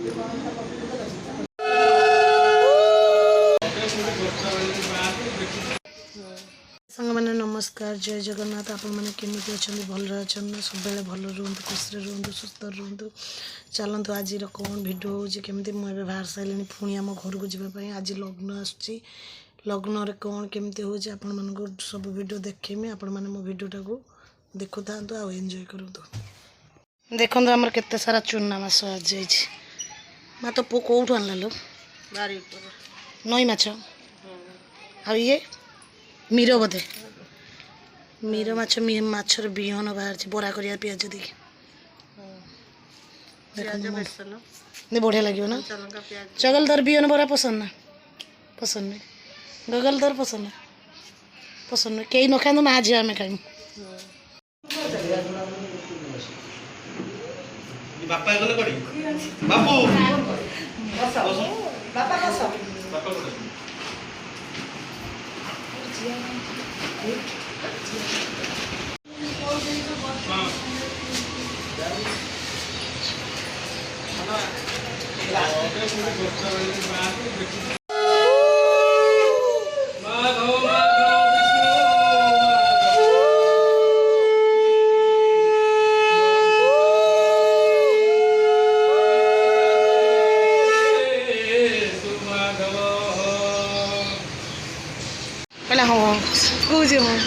सांग मैंने नमस्कार जय जगन्नाथ आपण मैंने केमी अच्छा भल अच्छा सब भल रुहतु खुशी रुहतु सुस्थ रुहतु चलतु आज कौन भिड होमती मुझे बाहर सारे पुणी आम घर को जावाई आज लग्न आसूँ लग्न कौन केमती हो सब भिड देखेमी आपण मैंने मो भिडटा को देखु था एंजॉय करूँ देखो आमर केते सारा चूना माछ आज मा तो पु कौटू आनला लो नई माछ आ ये मीर बोधे मीर माछ माछर बिहन बाहर बरा करिया पियाज दी बढ़िया लगे ना चगलदार बिहन बरा पसंद ना पसंद नहीं गगलदार पसंद ना पसंद नहीं कई न खाए माँ झी आम खाइम बापा गले कड़ी बापू बापा बस बापा पहले हाँ कौच हाँ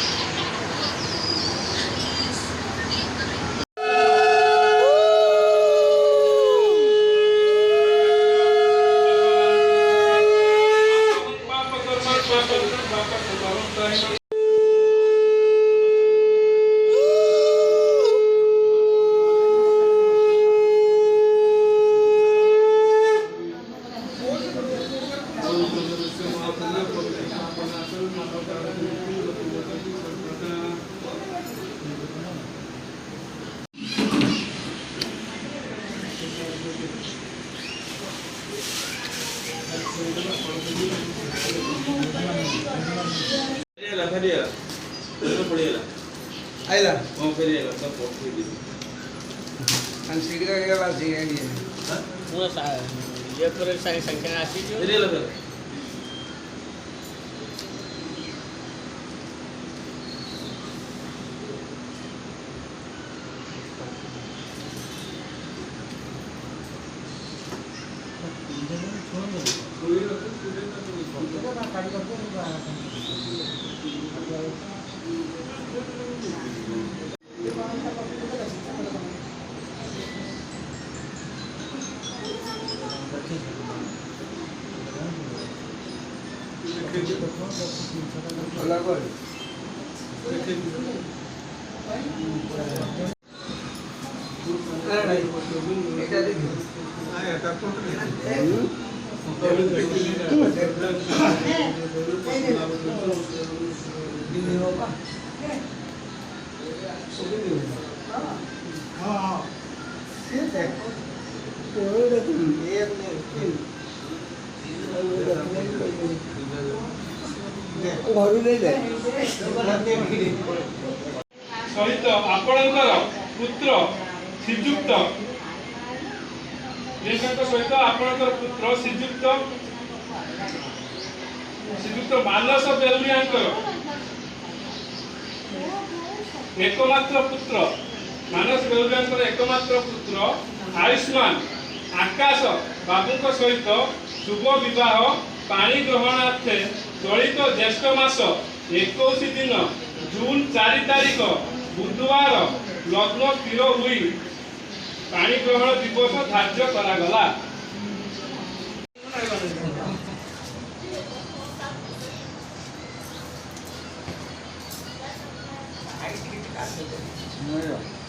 आइला ओ फेरिएला सब पोठी दी आणि सीडी का गेला सी आहे हां वो ये पर संख्या आसी जो फेरिएला कर अलग है এটা দেখি আয় তারপর দিন হোগা हां ये देखो कोई देखो एक नहीं सहित आपणकर पुत्र श्रीजुक्त सहित आपणकर पुत्र श्रीजुक्त श्रीजुक्त मानस बेउरियांकर एकमात्र पुत्र मानस बेउरियांकर एकमात्र पुत्र आयुष्मान आकाश बाबू सहित शुभ विवाह पाणी ग्रहणार्थे चलित ज्येष्ठ मास 21 दिन जून 4 तारीख बुधवार लग्न स्थिर हुई पाणी ग्रहण दिवस धार्य करागला। नहीं